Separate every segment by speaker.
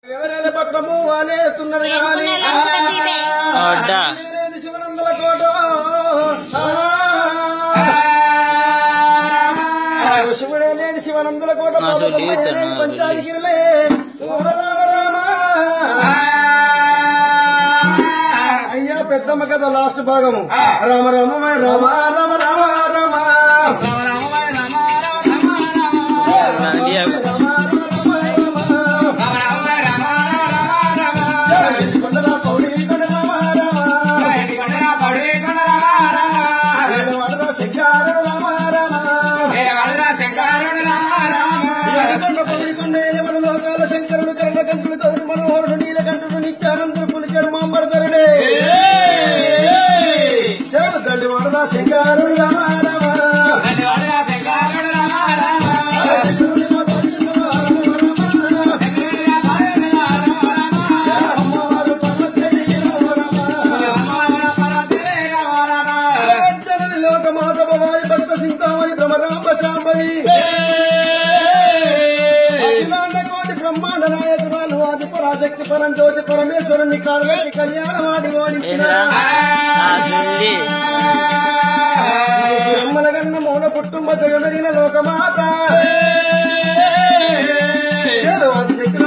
Speaker 1: ఎవరైనా పట్టము అనేస్తున్నది కానీ శివనందల కోట శివుడే లేని శివనందల కోట పంచాయగిరిలే అయ్యా పెద్దమ్మ కదా లాస్ట్ భాగము రామ రామ రామ రామ రామ రామ శంకరుడు కరణ కంతుడు కౌరు మనోహరుడు నీలకంఠుడు నిత్యానందుడు పులిచడు మాంబరధరుడే చాలు తండ్రి వరదా శంకరుడు రామ రామ లోకమాత భవాని భక్త సింతామణి భ్రమరాంబ శాంబవి బ్రహ్మాండ నాయకురాలు ఆది పరాశక్తి పరం జ్యోతి పరమేశ్వరుని కాలవేటి కళ్యాణవాది ఓడించిన బ్రహ్మల గన్న మూల కుటుంబ జగమెరిగిన లోకమాత ఆదిశక్తి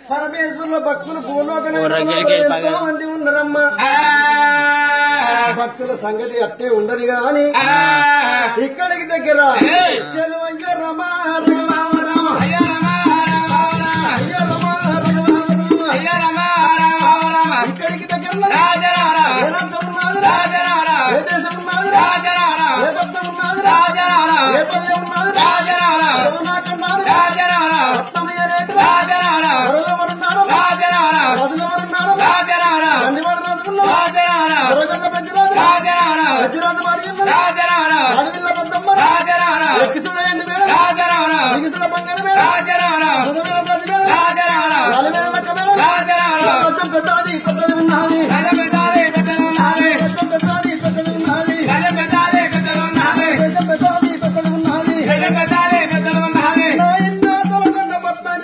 Speaker 1: పరమేశ్వరుల భక్తులు భూలోకన మంది ఉన్నారమ్మా భక్తుల సంగతి అట్టే ఉండదు గాని ఇక్కడికి దగ్గర చెలువయ్య రమ రమ రమ ఇక్కడికి దగ్గర ఏ దేశం ఉన్నది ఏ భక్తం ఉన్నది ఏ పదవి ఉన్నది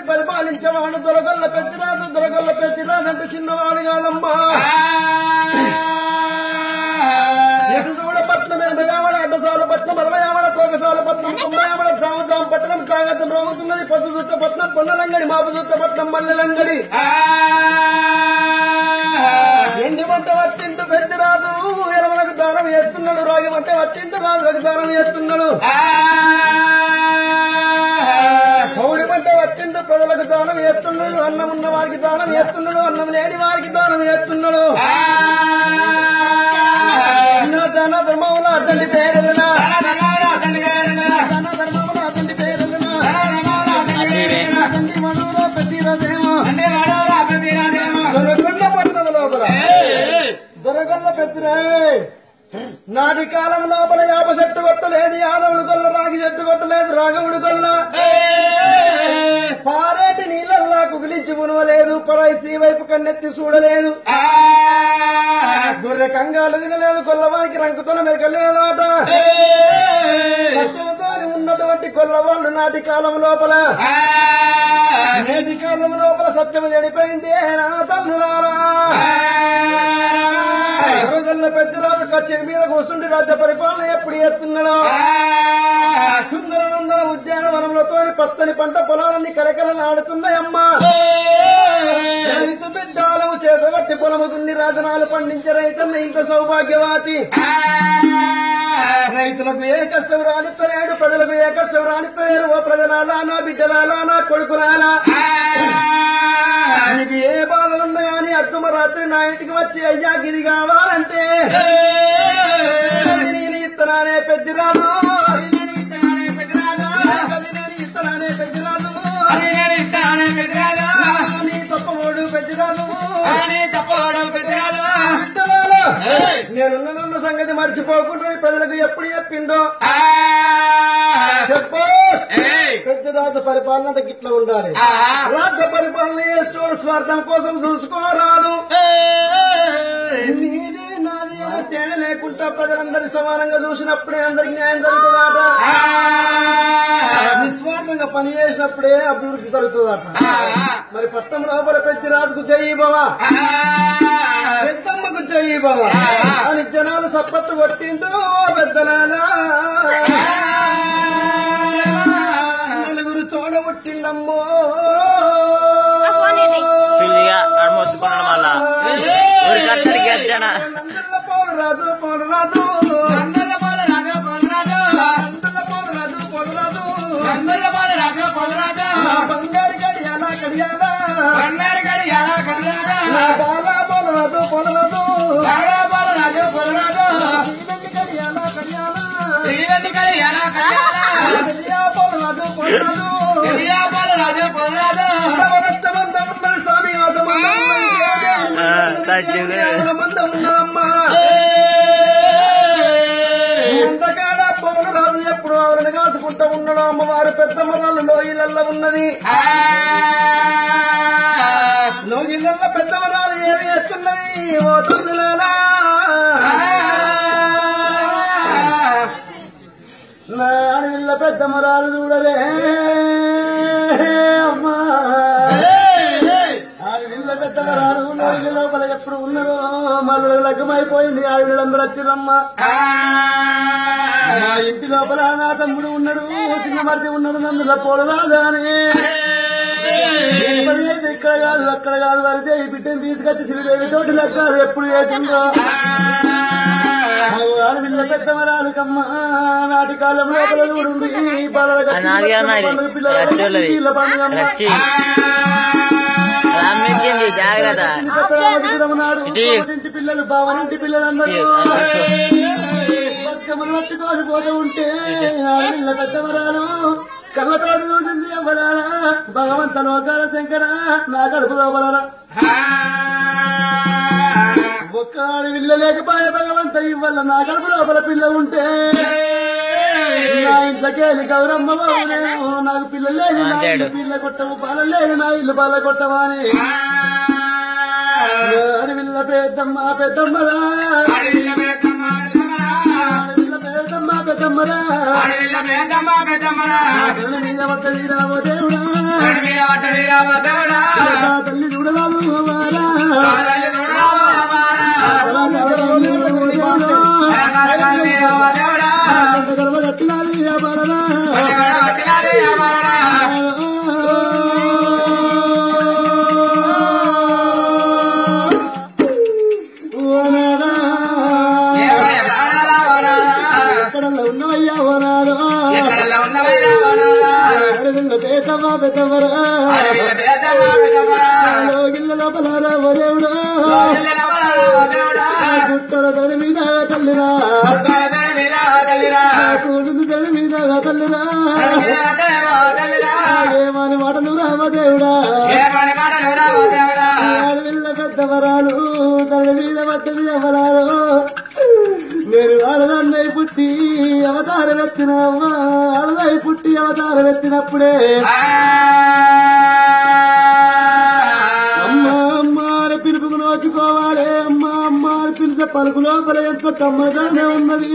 Speaker 1: పరిపాలించేవాడు దొరగల్ల పెద్దరాజు దొరగల్ల పెద్దరాజు అంటే చిన్నవాడు కాదమ్మా పట్నం ఎనభైవడ అడ్డసాల పట్నం అరవైవడ తోకసాల పట్నం తొంభైవడ సామజాం పట్టణం సాగతం రోగుతున్నది పొద్దు చుట్ట పట్నం పొన్నలంగడి మాపు చుట్ట పట్నం మల్లెలంగడి ఎండి వంట వట్టింటు పెద్దరాజు ఎలవలకు దానం చేస్తున్నాడు రాగి వంట వట్టింటు రాజులకు దానం చేస్తున్నాడు పౌడి వంట వట్టింటు ప్రజలకు దానం చేస్తున్నాడు అన్నం ఉన్న వారికి దానం చేస్తున్నాడు అన్నం లేని వారికి దానం చేస్తున్నాడు ధన ధర్మముల అతని పేరునా ధర్మముల అతని పేరునా మనోలో ప్రతిరదేమో దొరకొండ పట్టణ లోపల దొరకొండ పెద్దరే నాటి కాలం లోపల యాప చెట్టు కొట్టలేదు యాదవుడు కొల్ల రాగి చెట్టు కొట్టలేదు రాఘవుడు కొల్ల పారేటి నీళ్ళల్లా కుగిలించి మునవలేదు పరాయి స్త్రీ వైపు కన్నెత్తి చూడలేదు గొర్రె కంగాలు తినలేదు కొల్లవానికి రంకుతోన మెరకలేదు ఆట సత్యవతారి ఉన్నటువంటి కొల్లవాళ్ళు నాటి కాలం లోపల నేటి కాలం లోపల సత్యము చనిపోయింది నా తల్లులారా దొరగల్ల పెద్దరాజు కచ్చేరి మీద కూర్చుండి రాజ్య పరిపాలన ఎప్పుడు చేస్తున్నాడు సుందరనందన ఉద్యానవనంలోతో పచ్చని పంట పొలాలన్నీ కలకలలాడుతున్నాయమ్మా రైతు బిడ్డాలము చేతబట్టి పొలముతుంది రాజనాలు పండించే రైతన్న ఇంత సౌభాగ్యవాతి రైతులకు ఏ కష్టం రానిస్తలేడు ప్రజలకు ఏ కష్టం రానిస్తలేరు ఓ ప్రజలాలా నా బిడ్డలాలా నా కొడుకులాలా నీకు ఏ బాధలున్నా గాని అర్ధమ రాత్రి నా ఇంటికి వచ్చి అయ్యా గిది కావాలంటే నేను ఇస్తున్నానే పెద్దరాను తప్పవాడు పెద్దరాను నేనున్న సంగతి మర్చిపోకుండా ప్రజలకు ఎప్పుడు చెప్పిండో పెద్దరాజు పరిపాలన గిట్లా ఉండాలి రాజ్య పరిపాలన చేస్తూ స్వార్థం కోసం చూసుకోరాదు నీది నాది తేడా లేకుండా ప్రజలందరి సమానంగా చూసినప్పుడే అందరికి న్యాయం జరుగుతుందా పని చేసినప్పుడే అభివృద్ధి జరుగుతుందట. మరి పట్టం లోపల పెద్దిరాజుకు చెయ్యి బావా, పెద్దమ్మకు చెయ్యి బావా అని జనాలు సప్పట్టు కొట్టిండు. పెద్దలానా నలుగురు తోడ కొట్టిండమ్మో. రాజు పోలరాజు బంగారు గడియాలా గడియాలా బాలా పోలరాజు పోలరాజు గడియాలా గడియాలా పోలరాజు స్వామి ఉన్నదమ్మా. ఎంతకాడా పోలరాజు ఎప్పుడు ఆవిడని కాసుకుంటూ ఉన్నాడు. అమ్మవారు పెద్ద మరాలు లోయిలల్లో ఉన్నది. లోగిళ్ళల్లో పెద్ద మరాలు ఏమి ఎత్తున్నది. ఓ తల్లులారా నా అడవిళ్ళ పెద్ద మరాలు చూడలే అమ్మా. ఆవిడ పెద్ద మరాలు లోగి లోపల ఎప్పుడు ఉన్నదో మళ్ళీ లగ్గమైపోయింది. ఆవిడందరూ వచ్చిరమ్మా. నా ఇంటి లోపల నా తమ్ముడు ఉన్నాడు, చిన్న మరిది ఉన్నాడు. నందుల పోలరాజా అని ఇక్కడ కాదు అక్కడ కాదు వరితే ఈ బిడ్డను తీసుకొచ్చి శ్రీదేవి తోటి లెక్కారు ఎప్పుడు చేసిందో. ఆడపిల్ల పెద్ద మరాలకమ్మ నాటి కాలంలో చూడండి పిల్లల పండుగ ఇంటి పిల్లలు బావనింటి పిల్లలందరూ బతుకమ్మలు పట్టుకొని పోతూ ఉంటే ఆడపిల్ల పెద్ద మరాలు కళ్ళతోడు చూసింది. అవ్వలారా భగవంత లోకాల శంకర నా కడుపు లోపలరా ఒక్క ఆడపిల్ల లేకపోయే భగవంత ఇవ్వాల నా కడుపు లోపల పిల్ల ఉంటే నా ఇంట్లోకెళ్ళి గౌరమ్మ బాబునేమో నాకు పిల్లలు లేదు, పిల్ల కొట్టము పాలలు లేదు, నా ఇల్లు పాల కొట్టమా అని ఆడపిల్ల పెద్దమ్మ పెద్దమ్మరా పెద్దమ్మరా మీద పట్టది రావో దేవుడా తల్లి చూడరాదు గడవగట్టినాలి వ్యాపారరా గిల్ల లోపల రావో దేవుడు గుట్టల దడి మీద తల్లిరా కూడుంది దడి మీద తల్లిరా ఏమని మాటలు రావో దేవుడా ఆడవిల్ల పెద్ద వరాలు దడి మీద పట్టది ఎవరాలు నేను ఆడదాన్నై పుట్టి అవతారం ఎత్తినవ్వా ఆడదాయి పుట్టి అవతారం ఎత్తినప్పుడే అమ్మ అమ్మ అని పిలుపుకు నోచుకోవాలి. అమ్మ అమ్మ అని పిలిచే పలుకు లోపల ఎంత కమ్మగానే ఉన్నది.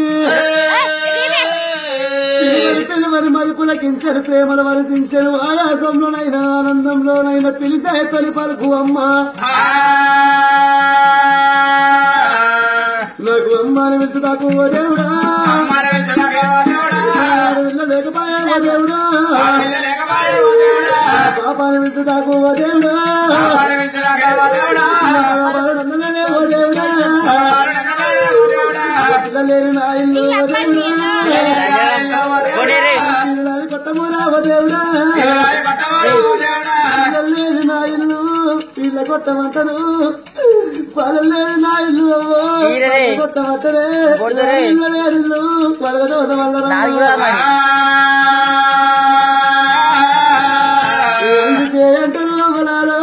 Speaker 1: పిలువని మలుపులకించరు ప్రేమలు వరదించరు ఆయాసంలోనైనా ఆనందంలోనైనా పిలిచే తొలి పలుకు అమ్మ. నాకు అమ్మాని వెళ్తుదాకు ఓ దేవుడా లేకపోయా ఓ దేవుడా పాపాని వెళ్తుదాకు ఓ దేవుడా ఓ దేవుడా పిల్లలేని నా ఇల్లు పిల్లలు కొట్టమురా ఓ దేవుడా పిల్లలేని నా ఇల్లు పిల్ల కొట్టమంటారు పల్లెలేని నా ఇల్లు కొట్టమంటరే పిల్లలేని ఇల్లు పడగదోస వల్ల అంటారు అమ్మలాలో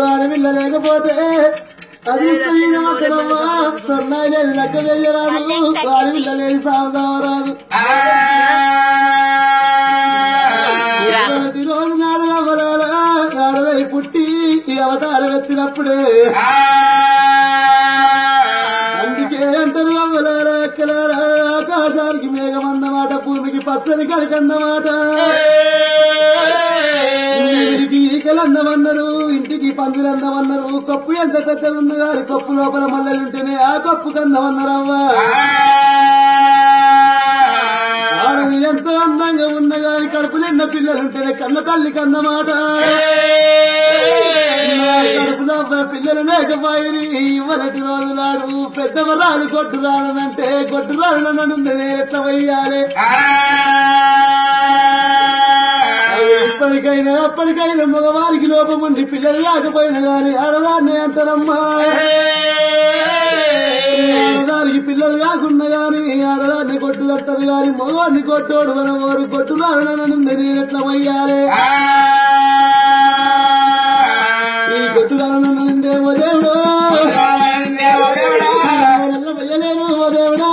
Speaker 1: ఆడపిల్ల లేకపోతే అది అంటారమ్మా సన్నాయి లేని లెక్క వేయరాదు ఆడపిల్ల లేని సావరాదు. ప్రతిరోజు నాడు అమ్మలాలా ఆడదై పుట్టి ఈ అవతారం ఎత్తినప్పుడే అందుకే అంటారు అమ్మలారా ఎక్కలారా ఆకాశానికి మేఘమందమాట భూమికి పచ్చని కడికందమాట పీకలు అందమన్నారు, ఇంటికి పందులు అందమన్నారు, కప్పు ఎంత పెద్దగా ఉన్న గారు కప్పు లోపల మల్లెలుంటేనే ఆ కప్పుకు అందమన్నారవ్వా. ఆడది ఎంత అందంగా ఉన్న గాని కడుపు నిండా పిల్లలుంటేనే కన్న తల్లికి అందమాట. కడుపులో పిల్లలు లేకపోయి ఇవ్వలటి రోజులాడు పెద్దవరాలు కొట్టు రానంటే కొట్టు రానుందని ఎట్లా వెయ్యాలి. ఇప్పటికైనా అప్పటికైనా మగవారికి లోపం ఉండి పిల్లలు రాకపోయినా గాని ఆడదాన్ని అంటారమ్మా. ఆడదానికి పిల్లలు కాకుండా గాని ఆడదాన్ని కొట్టు కట్టరు గాని మగవాడిని కొట్టోడు మన వారు కొట్టు రానుందని ఎట్లా వెయ్యాలి. ఈ కొట్టు రానుందేమో దేవుడు వెయ్యలేను ఓ దేవుడా.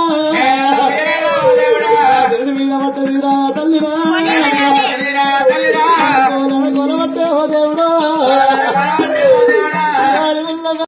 Speaker 1: దేవుడి మీద పట్టదిరా తల్లిరా గొరవట్టే ఓ దేవుడా.